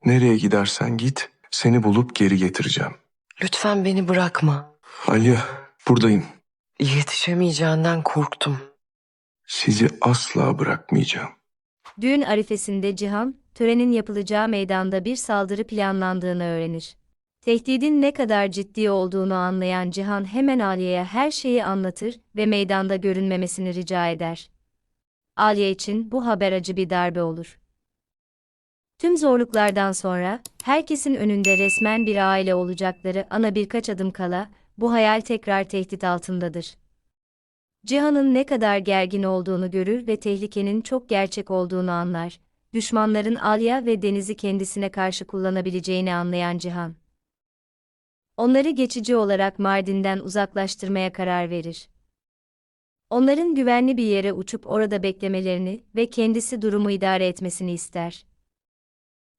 Nereye gidersen git, seni bulup geri getireceğim. Lütfen beni bırakma. Alya, buradayım. Yetişemeyeceğinden korktum. Sizi asla bırakmayacağım. Düğün arifesinde Cihan, törenin yapılacağı meydanda bir saldırı planlandığını öğrenir. Tehdidin ne kadar ciddi olduğunu anlayan Cihan hemen Aliye'ye her şeyi anlatır ve meydanda görünmemesini rica eder. Aliye için bu haber acı bir darbe olur. Tüm zorluklardan sonra, herkesin önünde resmen bir aile olacakları ana birkaç adım kala, bu hayal tekrar tehdit altındadır. Cihan'ın ne kadar gergin olduğunu görür ve tehlikenin çok gerçek olduğunu anlar. Düşmanların Alya ve Deniz'i kendisine karşı kullanabileceğini anlayan Cihan, onları geçici olarak Mardin'den uzaklaştırmaya karar verir. Onların güvenli bir yere uçup orada beklemelerini ve kendisi durumu idare etmesini ister.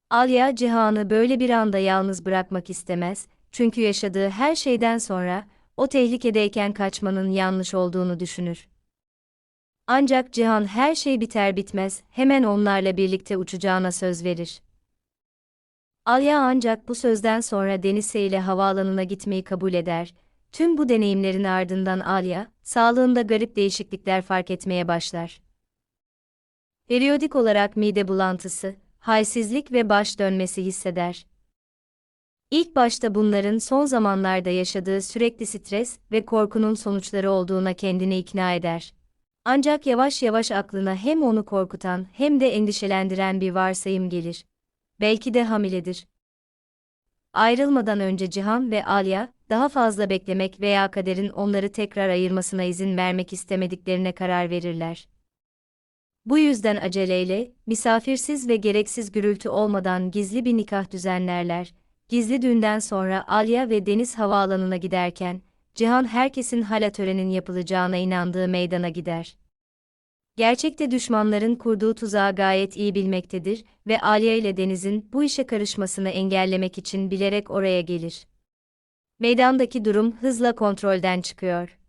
Alya, Cihan'ı böyle bir anda yalnız bırakmak istemez, çünkü yaşadığı her şeyden sonra, o tehlikedeyken kaçmanın yanlış olduğunu düşünür. Ancak Cihan her şey biter bitmez, hemen onlarla birlikte uçacağına söz verir. Alya ancak bu sözden sonra Deniz ile havaalanına gitmeyi kabul eder. Tüm bu deneyimlerin ardından Alya, sağlığında garip değişiklikler fark etmeye başlar. Periyodik olarak mide bulantısı, halsizlik ve baş dönmesi hisseder. İlk başta bunların son zamanlarda yaşadığı sürekli stres ve korkunun sonuçları olduğuna kendini ikna eder. Ancak yavaş yavaş aklına hem onu korkutan hem de endişelendiren bir varsayım gelir. Belki de hamiledir. Ayrılmadan önce Cihan ve Alya, daha fazla beklemek veya kaderin onları tekrar ayırmasına izin vermek istemediklerine karar verirler. Bu yüzden aceleyle, misafirsiz ve gereksiz gürültü olmadan gizli bir nikah düzenlerler. Gizli düğünden sonra Alya ve Deniz havaalanına giderken, Cihan herkesin hala törenin yapılacağına inandığı meydana gider. Gerçekte düşmanların kurduğu tuzağı gayet iyi bilmektedir ve Alya ile Deniz'in bu işe karışmasını engellemek için bilerek oraya gelir. Meydandaki durum hızla kontrolden çıkıyor.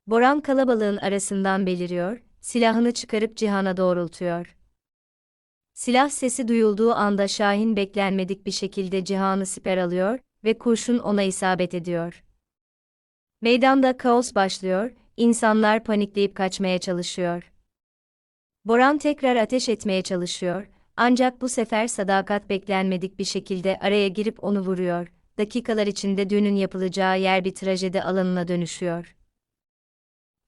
Boran kalabalığın arasından beliriyor, silahını çıkarıp Cihan'a doğrultuyor. Silah sesi duyulduğu anda Şahin beklenmedik bir şekilde Cihan'ı siper alıyor ve kurşun ona isabet ediyor. Meydanda kaos başlıyor, insanlar panikleyip kaçmaya çalışıyor. Boran tekrar ateş etmeye çalışıyor, ancak bu sefer Sadakat beklenmedik bir şekilde araya girip onu vuruyor. Dakikalar içinde düğünün yapılacağı yer bir trajedi alanına dönüşüyor.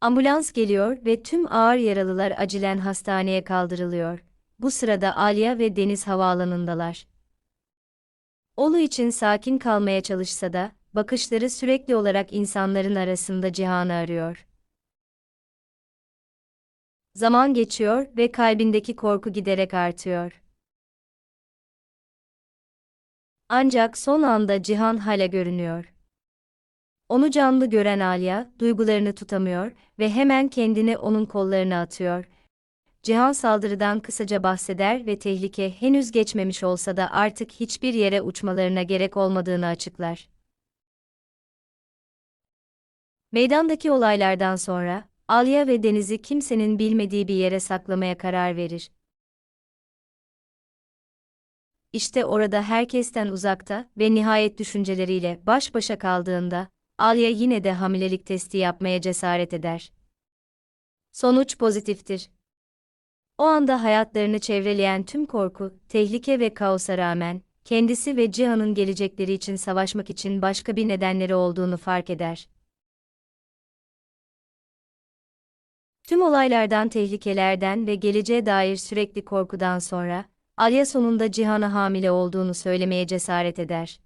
Ambulans geliyor ve tüm ağır yaralılar acilen hastaneye kaldırılıyor. Bu sırada Alya ve Deniz havaalanındalar. Oğlu için sakin kalmaya çalışsa da, bakışları sürekli olarak insanların arasında Cihan'ı arıyor. Zaman geçiyor ve kalbindeki korku giderek artıyor. Ancak son anda Cihan hala görünüyor. Onu canlı gören Alya, duygularını tutamıyor ve hemen kendini onun kollarına atıyor. Cihan saldırıdan kısaca bahseder ve tehlike henüz geçmemiş olsa da artık hiçbir yere uçmalarına gerek olmadığını açıklar. Meydandaki olaylardan sonra, Alya ve Deniz'i kimsenin bilmediği bir yere saklamaya karar verir. İşte orada herkesten uzakta ve nihayet düşünceleriyle baş başa kaldığında, Alya yine de hamilelik testi yapmaya cesaret eder. Sonuç pozitiftir. O anda hayatlarını çevreleyen tüm korku, tehlike ve kaosa rağmen, kendisi ve Cihan'ın gelecekleri için savaşmak için başka bir nedenleri olduğunu fark eder. Tüm olaylardan, tehlikelerden ve geleceğe dair sürekli korkudan sonra, Alya sonunda Cihan'a hamile olduğunu söylemeye cesaret eder.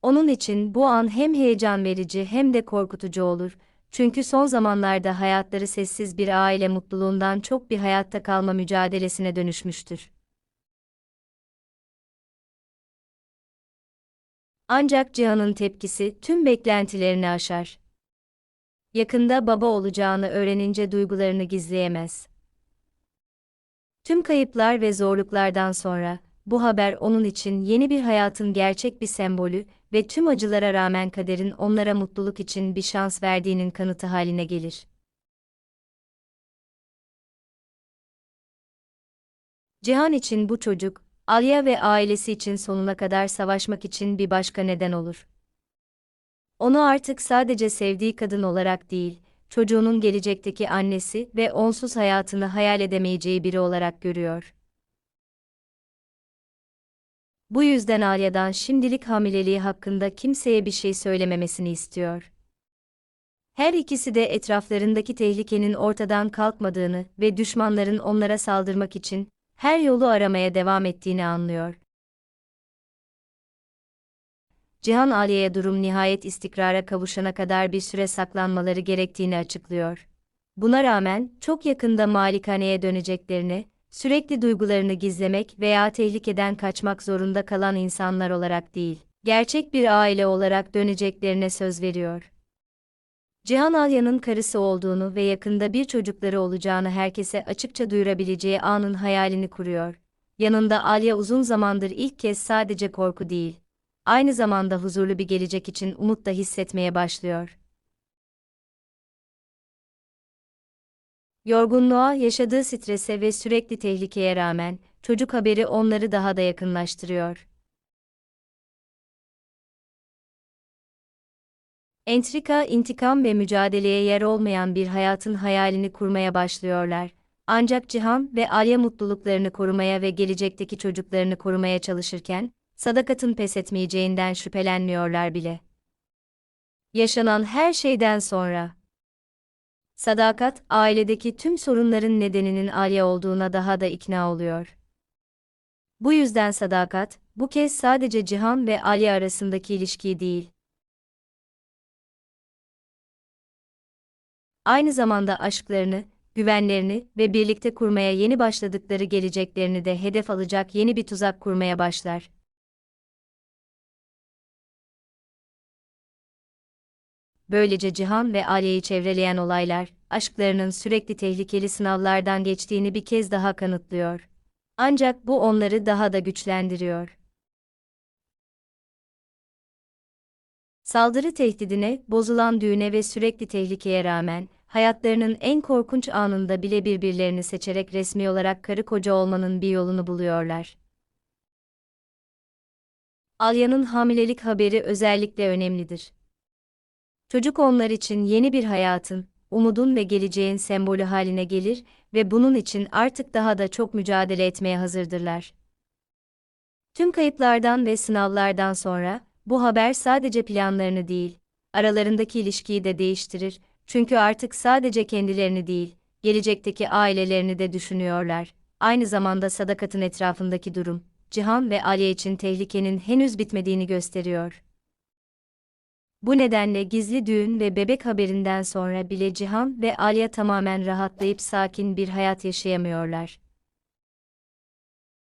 Onun için bu an hem heyecan verici hem de korkutucu olur. Çünkü son zamanlarda hayatları sessiz bir aile mutluluğundan çok bir hayatta kalma mücadelesine dönüşmüştür. Ancak Cihan'ın tepkisi tüm beklentilerini aşar. Yakında baba olacağını öğrenince duygularını gizleyemez. Tüm kayıplar ve zorluklardan sonra, bu haber onun için yeni bir hayatın gerçek bir sembolü ve tüm acılara rağmen kaderin onlara mutluluk için bir şans verdiğinin kanıtı haline gelir. Cihan için bu çocuk, Alya ve ailesi için sonuna kadar savaşmak için bir başka neden olur. Onu artık sadece sevdiği kadın olarak değil, çocuğunun gelecekteki annesi ve onsuz hayatını hayal edemeyeceği biri olarak görüyor. Bu yüzden Alya'dan şimdilik hamileliği hakkında kimseye bir şey söylememesini istiyor. Her ikisi de etraflarındaki tehlikenin ortadan kalkmadığını ve düşmanların onlara saldırmak için her yolu aramaya devam ettiğini anlıyor. Cihan Alya'ya durum nihayet istikrara kavuşana kadar bir süre saklanmaları gerektiğini açıklıyor. Buna rağmen çok yakında malikaneye döneceklerini, sürekli duygularını gizlemek veya tehlikeden kaçmak zorunda kalan insanlar olarak değil, gerçek bir aile olarak döneceklerine söz veriyor. Cihan Alya'nın karısı olduğunu ve yakında bir çocukları olacağını herkese açıkça duyurabileceği anın hayalini kuruyor. Yanında Alya uzun zamandır ilk kez sadece korku değil, aynı zamanda huzurlu bir gelecek için umut da hissetmeye başlıyor. Yorgunluğa, yaşadığı strese ve sürekli tehlikeye rağmen, çocuk haberi onları daha da yakınlaştırıyor. Entrika, intikam ve mücadeleye yer olmayan bir hayatın hayalini kurmaya başlıyorlar. Ancak Cihan ve Alya mutluluklarını korumaya ve gelecekteki çocuklarını korumaya çalışırken, Sadakat'ın pes etmeyeceğinden şüphelenmiyorlar bile. Yaşanan her şeyden sonra, Sadakat, ailedeki tüm sorunların nedeninin Alya olduğuna daha da ikna oluyor. Bu yüzden Sadakat, bu kez sadece Cihan ve Alya arasındaki ilişkiyi değil, aynı zamanda aşklarını, güvenlerini ve birlikte kurmaya yeni başladıkları geleceklerini de hedef alacak yeni bir tuzak kurmaya başlar. Böylece Cihan ve Alya'yı çevreleyen olaylar, aşklarının sürekli tehlikeli sınavlardan geçtiğini bir kez daha kanıtlıyor. Ancak bu onları daha da güçlendiriyor. Saldırı tehdidine, bozulan düğüne ve sürekli tehlikeye rağmen, hayatlarının en korkunç anında bile birbirlerini seçerek resmi olarak karı koca olmanın bir yolunu buluyorlar. Alya'nın hamilelik haberi özellikle önemlidir. Çocuk onlar için yeni bir hayatın, umudun ve geleceğin sembolü haline gelir ve bunun için artık daha da çok mücadele etmeye hazırdırlar. Tüm kayıplardan ve sınavlardan sonra, bu haber sadece planlarını değil, aralarındaki ilişkiyi de değiştirir, çünkü artık sadece kendilerini değil, gelecekteki ailelerini de düşünüyorlar. Aynı zamanda Sadakat'ın etrafındaki durum, Cihan ve Alya için tehlikenin henüz bitmediğini gösteriyor. Bu nedenle gizli düğün ve bebek haberinden sonra bile Cihan ve Alya tamamen rahatlayıp sakin bir hayat yaşayamıyorlar.